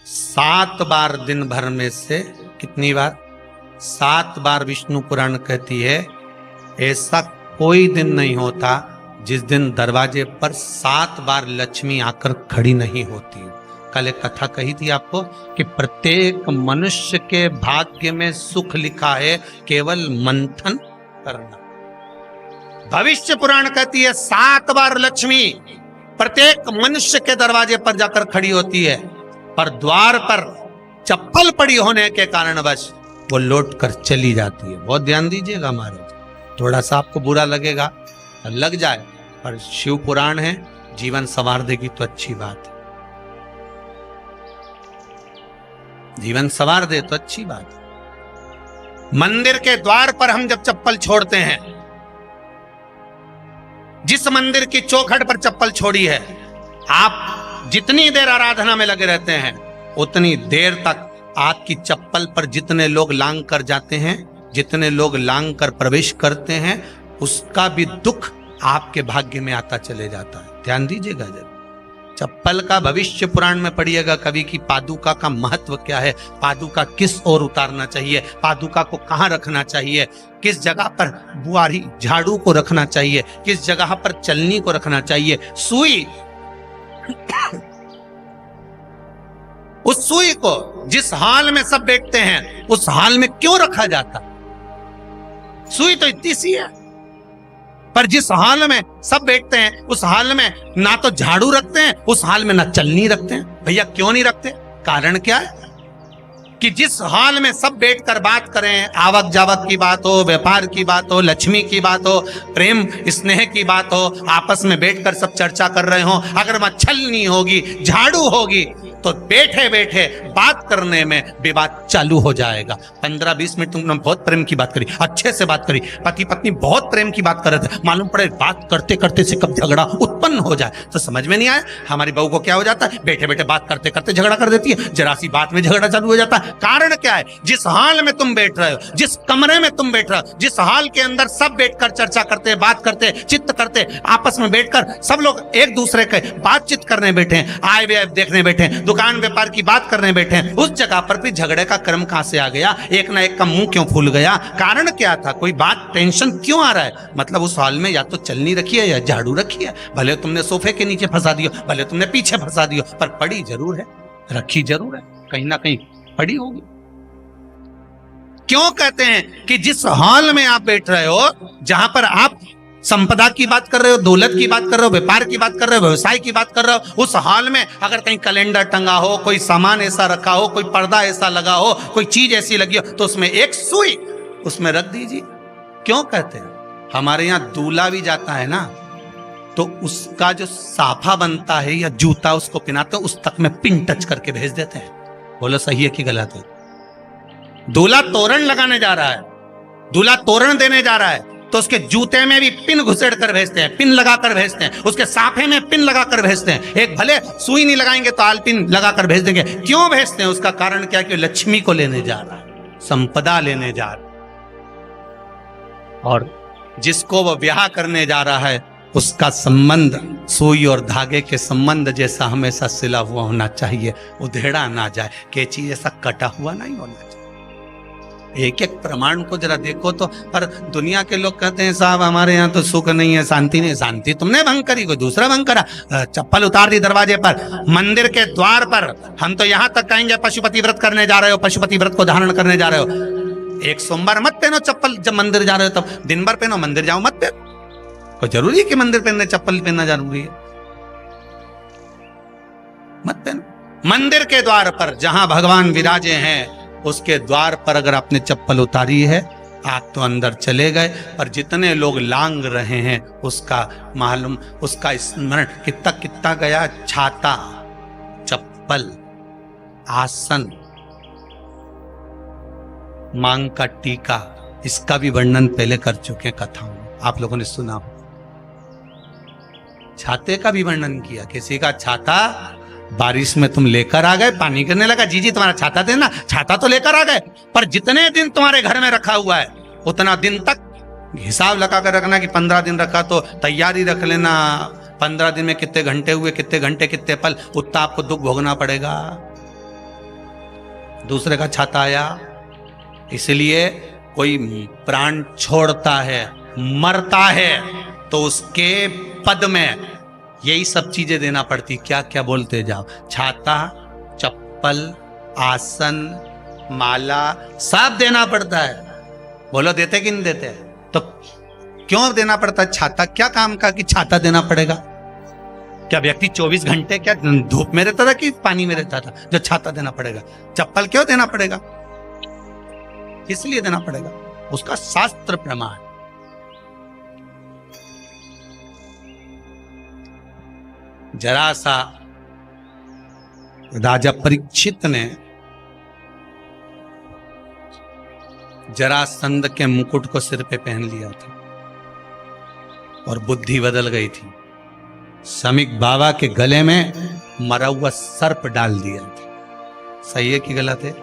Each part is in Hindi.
7 बार दिन भर में से कितनी बार? 7 बार विष्णु पुराण कहती है ऐसा कोई दिन नहीं होता जिस दिन दरवाजे पर 7 बार लक्ष्मी आकर खड़ी नहीं होती। कल एक कथा कही थी आपको कि प्रत्येक मनुष्य के भाग्य में सुख लिखा है, केवल मंथन करना। भविष्य पुराण कहती है 7 बार लक्ष्मी प्रत्येक मनुष्य के दरवाजे पर जाकर खड़ी होती है, पर द्वार पर चप्पल पड़ी होने के कारणवश वो लौट कर चली जाती है। बहुत ध्यान दीजिएगा महाराज, थोड़ा सा आपको बुरा लगेगा, लग जाए, पर शिव पुराण है, जीवन संवार देगी तो अच्छी बात है, जीवन संवार दे तो अच्छी बात है। मंदिर के द्वार पर हम जब चप्पल छोड़ते हैं, जिस मंदिर की चौखट पर चप्पल छोड़ी है, आप जितनी देर आराधना में लगे रहते हैं उतनी देर तक आपकी चप्पल पर जितने लोग लांग कर जाते हैं, जितने लोग लांग कर प्रवेश करते हैं, उसका भी दुख आपके भाग्य में आता चले जाता है। ध्यान दीजिएगा जरा, चप्पल का भविष्य पुराण में पढ़िएगा कवि की पादुका का महत्व क्या है, पादुका किस ओर उतारना चाहिए, पादुका को कहां रखना चाहिए, किस जगह पर बुआरी झाड़ू को रखना चाहिए, किस जगह पर चलनी को रखना चाहिए, सुई उस सुई को जिस हाल में सब बैठते हैं उस हाल में क्यों रखा जाता? सुई तो इतनी सी है, पर जिस हाल में सब बैठते हैं उस हाल में ना तो झाड़ू रखते हैं, उस हाल में ना चलनी रखते हैं। भैया क्यों नहीं रखते? कारण क्या है कि जिस हाल में सब बैठकर बात करें, आवक जावक की बात हो, व्यापार की बात हो, लक्ष्मी की बात हो, प्रेम स्नेह की बात हो, आपस में बैठकर सब चर्चा कर रहे हो, अगर वहां छलनी होगी, झाड़ू होगी, तो बैठे बैठे बात करने में विवाद चालू हो जाएगा। 15-20 मिनट तुमने बहुत प्रेम की बात करी, अच्छे से बात करी, पति पत्नी बहुत प्रेम की बात कर रहे थे, मालूम पड़े बात करते करते से कब झगड़ा उत्पन्न हो जाए तो समझ में नहीं आया। हमारी बहू को क्या हो जाता है, बैठे बैठे बात करते करते झगड़ा कर देती है, जरा सी बात में झगड़ा चालू हो जाता है। कारण क्या है? जिस हाल में तुम बैठ रहे हो, जिस कमरे में तुम बैठ रहे हो, जिस हाल के अंदर सब बैठकर चर्चा करते, बात करते, चित्त करते, आपस में बैठकर सब लोग एक दूसरे के बातचीत करने बैठे, आए व्यय देखने बैठे, दुकान व्यापार की बात करने बैठे, उस जगह पर भी झगड़े का क्रम कहां से आ गया? एक ना एक का मुंह क्यों फूल गया? कारण क्या था? कोई बात टेंशन क्यों आ रहा है? मतलब उस हाल में या तो चलनी रखी है या झाड़ू रखी है, भले तुमने सोफे के नीचे फंसा दियो, भले तुमने पीछे फंसा दियो, पर पड़ी जरूर है, रखी जरूर है, कहीं ना कहीं पड़ी होगी। क्यों कहते हैं कि जिस हाल में आप बैठ रहे हो, जहां पर आप संपदा की बात कर रहे हो, दौलत की बात कर रहे हो, व्यापार की बात कर रहे हो, व्यवसाय की बात कर रहे हो, उस हाल में अगर कहीं कैलेंडर टंगा हो, कोई सामान ऐसा रखा हो, कोई पर्दा ऐसा लगा हो, कोई चीज ऐसी लगी हो, तो उसमें एक सुई उसमें रख दीजिए। क्यों कहते हैं? हमारे यहाँ दूल्हा भी जाता है ना, तो उसका जो साफा बनता है या जूता उसको पहनाते हैं, उस तक में पिन टच करके भेज देते हैं। बोलो सही है कि गलत है? दूल्हा तोरण लगाने जा रहा है, दूल्हा तोरण देने जा रहा है, तो उसके जूते में भी पिन घुसेड़ कर भेजते हैं, पिन लगाकर भेजते हैं, उसके साफे में पिन लगाकर भेजते हैं। एक भले सुई नहीं लगाएंगे तो आलपिन लगाकर भेज देंगे। क्यों भेजते हैं? उसका कारण क्या? कि लक्ष्मी को लेने जा रहा है, संपदा लेने जा रहा है, और जिसको वो ब्याह करने जा रहा है उसका संबंध सुई और धागे के संबंध जैसा हमेशा सिला हुआ होना चाहिए, उधेड़ा ना जाए, कैंची जैसा कटा हुआ नहीं होना चाहिए। एक एक प्रमाण को जरा देखो तो। पर दुनिया के लोग कहते हैं साहब हमारे यहाँ तो सुख नहीं है, शांति नहीं। शांति तुमने भंग करी, कोई दूसरा भंग करा। चप्पल उतार दी दरवाजे पर, मंदिर के द्वार पर। हम तो यहाँ तक कहेंगे पशुपति व्रत करने जा रहे हो, पशुपति व्रत को धारण करने जा रहे हो, एक सोमवार मत पहनो चप्पल, जब मंदिर जा रहे हो तब दिन भर पहनो, मंदिर जाओ मत पहनो। कोई जरूरी है कि मंदिर पहनने चप्पल पहनना जरूरी है? मत पहनो। मंदिर के द्वार पर जहां भगवान विराजे हैं उसके द्वार पर अगर आपने चप्पल उतारी है, आप तो अंदर चले गए, पर जितने लोग लांग रहे हैं उसका मालूम, उसका स्मरण कितना कितना गया। छाता, चप्पल, आसन, मांग का टीका, इसका भी वर्णन पहले कर चुके हैं कथाओं में, आप लोगों ने सुना हो। छाते का भी वर्णन किया। किसी का छाता बारिश में तुम लेकर आ गए, पानी गिरने लगा, जी जी तुम्हारा छाता देना, छाता तो लेकर आ गए, पर जितने दिन तुम्हारे घर में रखा हुआ है उतना दिन तक हिसाब लगा कर रखना कि 15 दिन रखा तो तैयारी रख लेना, 15 दिन में कितने घंटे हुए, कितने घंटे कितने पल, उतना आपको दुख भोगना पड़ेगा। दूसरे का छाता आया। इसलिए कोई प्राण छोड़ता है, मरता है, तो उसके पद में यही सब चीजें देना पड़ती। क्या क्या बोलते जाओ, छाता, चप्पल, आसन, माला, सब देना पड़ता है। बोलो देते कि नहीं देते? तो क्यों देना पड़ता है छाता? क्या काम का कि छाता देना पड़ेगा? क्या व्यक्ति 24 घंटे क्या धूप में रहता था कि पानी में रहता था जो छाता देना पड़ेगा? चप्पल क्यों देना पड़ेगा? इसलिए देना पड़ेगा, उसका शास्त्र प्रमाण। जरा सा राजा परीक्षित ने जरासंध के मुकुट को सिर पे पहन लिया था और बुद्धि बदल गई थी। शमीक बाबा के गले में मरा हुआ सर्प डाल दिया था। सही है कि गलत है?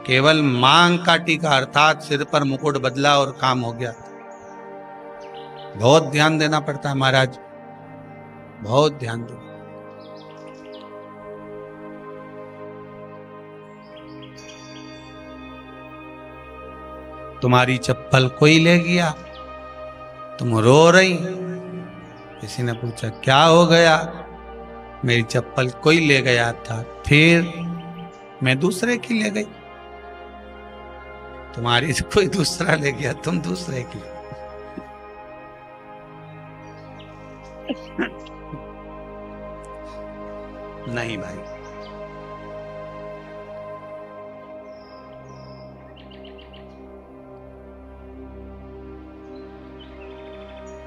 केवल मांग काटी का अर्थात सिर पर मुकुट बदला और काम हो गया। बहुत ध्यान देना पड़ता है महाराज, बहुत ध्यान दो। तुम्हारी चप्पल कोई ले गया, तुम रो रही। किसी ने पूछा क्या हो गया? मेरी चप्पल कोई ले गया था, फिर मैं दूसरे की ले गई। तुम्हारी कोई दूसरा ले गया, तुम दूसरे की। नहीं भाई,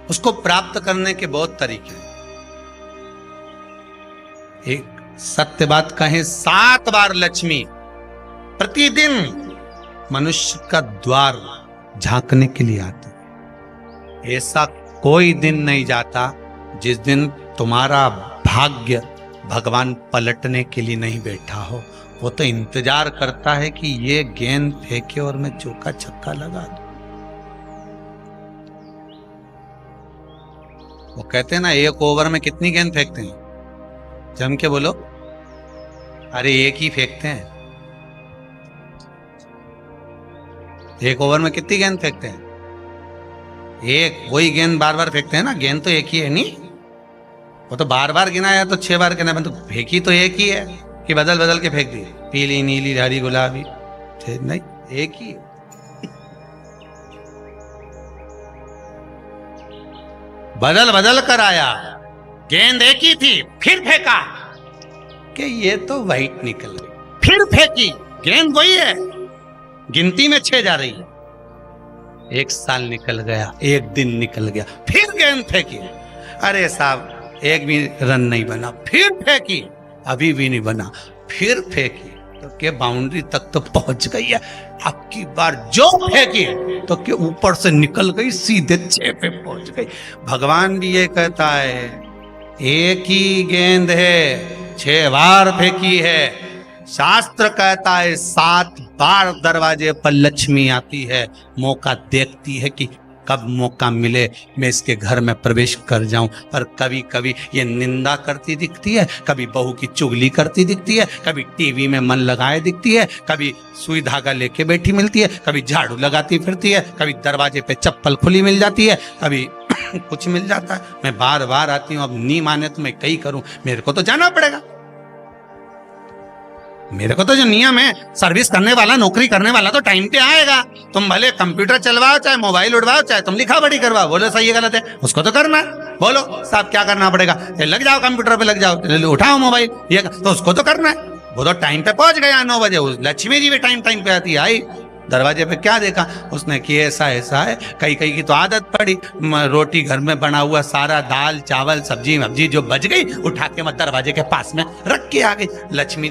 उसको प्राप्त करने के बहुत तरीके हैं। एक सत्य बात कहें, 7 बार लक्ष्मी प्रतिदिन मनुष्य का द्वार झांकने के लिए आती है। ऐसा कोई दिन नहीं जाता जिस दिन तुम्हारा भाग्य भगवान पलटने के लिए नहीं बैठा हो। वो तो इंतजार करता है कि ये गेंद फेंके और मैं चौका छक्का लगा दूं। वो कहते हैं ना, एक ओवर में कितनी गेंद फेंकते हैं? जम के बोलो। अरे एक ही फेंकते हैं। एक ओवर में कितनी गेंद फेंकते हैं? एक। वही गेंद बार बार फेंकते हैं ना, गेंद तो एक ही है नहीं। वो तो बार बार गिना है तो 6 बार गिना, तो फेंकी तो एक ही है कि बदल बदल के फेंक दी, पीली नीली हरी गुलाबी? नहीं, एक ही है। बदल बदल कर आया, गेंद एक ही थी, फिर फेंका कि ये तो वाइट निकल गई, फिर फेंकी, गेंद वही है, गिनती में 6 जा रही है। 1 साल निकल गया, 1 दिन निकल गया, फिर गेंद फेंकी। अरे साहब, एक भी रन नहीं बना, फिर फेंकी, अभी भी नहीं बना, फिर फेंकी तो के बाउंड्री तक तो पहुंच गई है। अब की बार जो फेंकी तो के ऊपर से निकल गई, सीधे 6 पे पहुंच गई। भगवान भी ये कहता है, एक ही गेंद है, 6 बार फेंकी है। शास्त्र कहता है 7 बार दरवाजे पर लक्ष्मी आती है, मौका देखती है कि कब मौका मिले मैं इसके घर में प्रवेश कर जाऊं। पर कभी कभी ये निंदा करती दिखती है, कभी बहू की चुगली करती दिखती है, कभी टीवी में मन लगाए दिखती है, कभी सुई धागा लेके बैठी मिलती है, कभी झाड़ू लगाती फिरती है, कभी दरवाजे पे चप्पल खुली मिल जाती है, कभी कुछ मिल जाता है। मैं बार बार आती हूँ, अब नहीं माने तो मैं कई करूं, मेरे को तो जाना पड़ेगा। मेरे को तो जो नियम है, सर्विस करने वाला, नौकरी करने वाला तो टाइम पे आएगा। तुम भले कंप्यूटर चलवाओ, चाहे मोबाइल उड़वाओ, चाहे तुम लिखा पढ़ी करवाओ, बोलो सही है गलत है, उसको तो करना है। बोलो साहब क्या करना पड़ेगा? लग जाओ कंप्यूटर पे, लग जाओ, उठाओ मोबाइल, ये तो उसको तो करना है। वो तो टाइम पे पहुंच गया 9 बजे। लक्ष्मी जी भी टाइम पे आती है, आई दरवाजे पे क्या देखा उसने कि ऐसा ऐसा है। कई की तो आदत पड़ी, रोटी घर में बना हुआ सारा दाल चावल सब्जी वब्जी जो बच गई, उठा के मैं दरवाजे के पास में रख के आ गई। लक्ष्मी